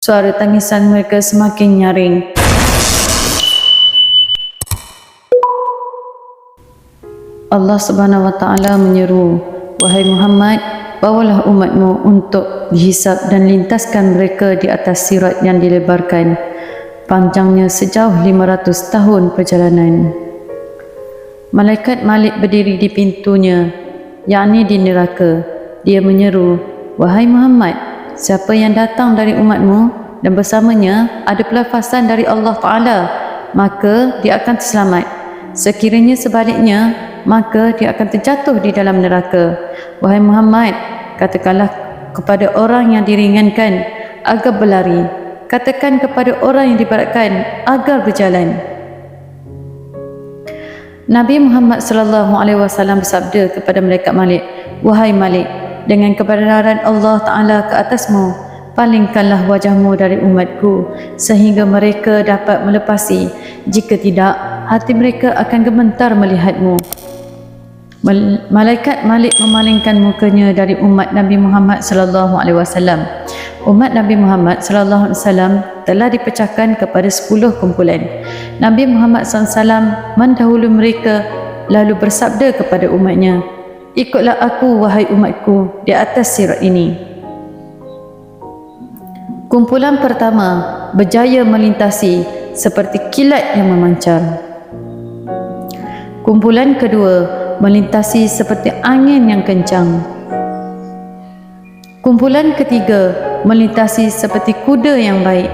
Suara tangisan mereka semakin nyaring. Allah Subhanahu wa taala menyeru, "Wahai Muhammad, bawalah umatmu untuk dihisab dan lintaskan mereka di atas sirat yang dilebarkan, panjangnya sejauh 500 tahun perjalanan." Malaikat Malik berdiri di pintunya, yakni di neraka. Dia menyeru, "Wahai Muhammad, siapa yang datang dari umatmu dan bersamanya ada pelepasan dari Allah Ta'ala, maka dia akan terselamat. Sekiranya sebaliknya, maka dia akan terjatuh di dalam neraka. Wahai Muhammad, katakanlah kepada orang yang diringankan agar berlari. Katakan kepada orang yang diberatkan agar berjalan." Nabi Muhammad sallallahu alaihi wasallam bersabda kepada malaikat Malik, "Wahai Malik, dengan kebenaran Allah Ta'ala ke atasmu, palingkanlah wajahmu dari umatku sehingga mereka dapat melepasi. Jika tidak, hati mereka akan gemetar melihatmu." Malaikat Malik memalingkan mukanya dari umat Nabi Muhammad sallallahu alaihi wasallam. Umat Nabi Muhammad sallallahu alaihi wasallam telah dipecahkan kepada 10 kumpulan. Nabi Muhammad SAW mendahului mereka lalu bersabda kepada umatnya, "Ikutlah aku wahai umatku di atas sirat ini." Kumpulan pertama berjaya melintasi seperti kilat yang memancar. Kumpulan kedua melintasi seperti angin yang kencang. Kumpulan ketiga melintasi seperti kuda yang baik.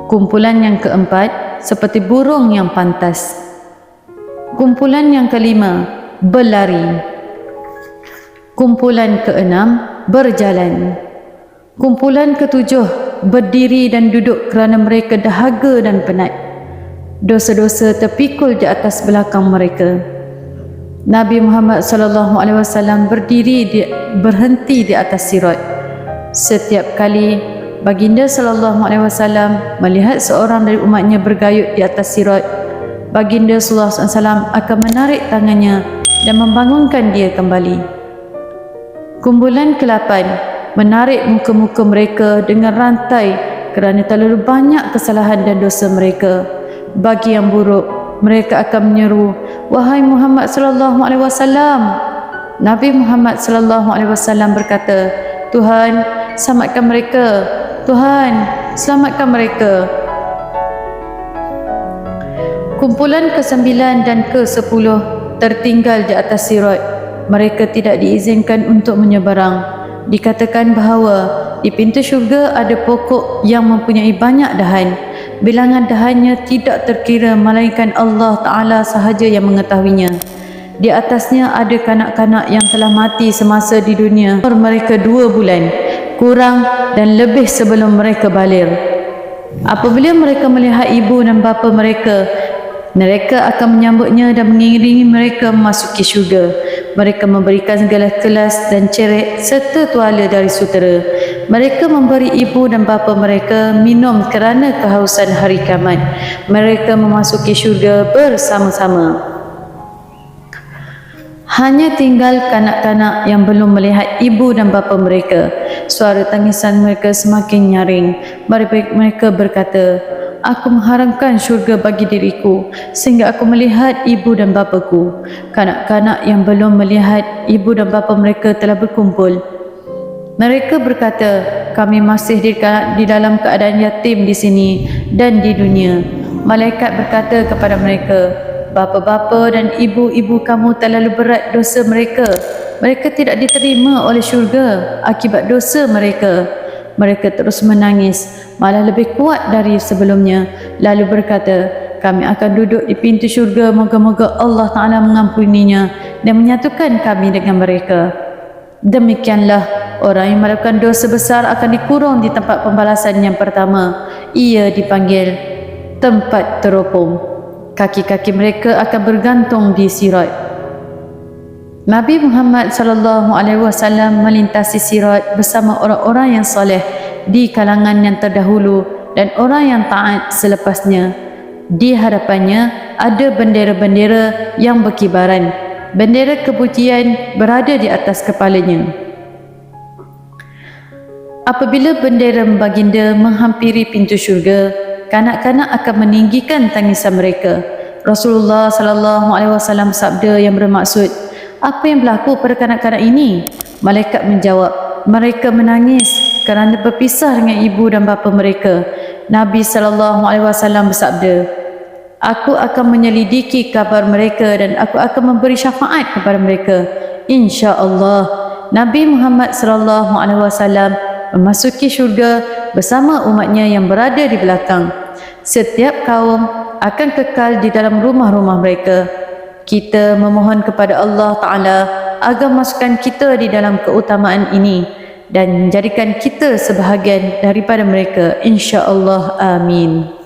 Kumpulan yang keempat seperti burung yang pantas. Kumpulan yang kelima berlari. Kumpulan keenam berjalan. Kumpulan ketujuh berdiri dan duduk kerana mereka dahaga dan penat. Dosa-dosa terpikul di atas belakang mereka. Nabi Muhammad sallallahu alaihi wasallam berhenti di atas sirat. Setiap kali baginda sallallahu alaihi wasallam melihat seorang dari umatnya bergayut di atas sirat, baginda sallallahu alaihi wasallam akan menarik tangannya dan membangunkan dia kembali. Kumpulan ke-8 menarik muka-muka mereka dengan rantai kerana terlalu banyak kesalahan dan dosa mereka. Bagi yang buruk, mereka akan menyeru, "Wahai Muhammad sallallahu alaihi wasallam." Nabi Muhammad sallallahu alaihi wasallam berkata, "Tuhan, selamatkan mereka. Tuhan, selamatkan mereka." Kumpulan ke-9 dan ke-10 tertinggal di atas sirat. Mereka tidak diizinkan untuk menyeberang. Dikatakan bahawa di pintu syurga ada pokok yang mempunyai banyak dahan. Bilangan dahannya tidak terkira melainkan Allah Ta'ala sahaja yang mengetahuinya. Di atasnya ada kanak-kanak yang telah mati semasa di dunia. Umur mereka 2 bulan, kurang dan lebih sebelum mereka baligh. Apabila mereka melihat ibu dan bapa mereka, mereka akan menyambutnya dan mengiringi mereka memasuki syurga. Mereka memberikan segala kelas dan cerek serta tuala dari sutera. Mereka memberi ibu dan bapa mereka minum kerana kehausan hari kiamat. Mereka memasuki syurga bersama-sama. Hanya tinggal kanak-kanak yang belum melihat ibu dan bapa mereka. Suara tangisan mereka semakin nyaring. Mereka berkata, "Aku mengharamkan syurga bagi diriku sehingga aku melihat ibu dan bapaku." Kanak-kanak yang belum melihat ibu dan bapa mereka telah berkumpul. Mereka berkata, "Kami masih di dalam keadaan yatim di sini dan di dunia." Malaikat berkata kepada mereka, "Bapa-bapa dan ibu-ibu kamu terlalu berat dosa mereka. Mereka tidak diterima oleh syurga akibat dosa mereka." Mereka terus menangis, malah lebih kuat dari sebelumnya. Lalu berkata, "Kami akan duduk di pintu syurga, moga-moga Allah Ta'ala mengampuninya dan menyatukan kami dengan mereka." Demikianlah orang yang melakukan dosa besar akan dikurung di tempat pembalasan yang pertama. Ia dipanggil tempat teropong. Kaki-kaki mereka akan bergantung di sirat. Nabi Muhammad sallallahu alaihi wasallam melintasi sirat bersama orang-orang yang soleh di kalangan yang terdahulu dan orang yang taat selepasnya. Di hadapannya ada bendera-bendera yang berkibaran. Bendera kepujian berada di atas kepalanya. Apabila bendera baginda menghampiri pintu syurga, kanak-kanak akan meninggikan tangisan mereka. Rasulullah sallallahu alaihi wasallam sabda yang bermaksud, apa yang berlaku pada kanak-kanak ini? Malaikat menjawab, mereka menangis kerana berpisah dengan ibu dan bapa mereka. Nabi sallallahu alaihi wasallam bersabda, aku akan menyelidiki kabar mereka dan aku akan memberi syafaat kepada mereka. Insya-Allah. Nabi Muhammad sallallahu alaihi wasallam memasuki syurga bersama umatnya yang berada di belakang. Setiap kaum akan kekal di dalam rumah-rumah mereka. Kita memohon kepada Allah Ta'ala agar masukkan kita di dalam keutamaan ini dan menjadikan kita sebahagian daripada mereka. InsyaAllah. Amin.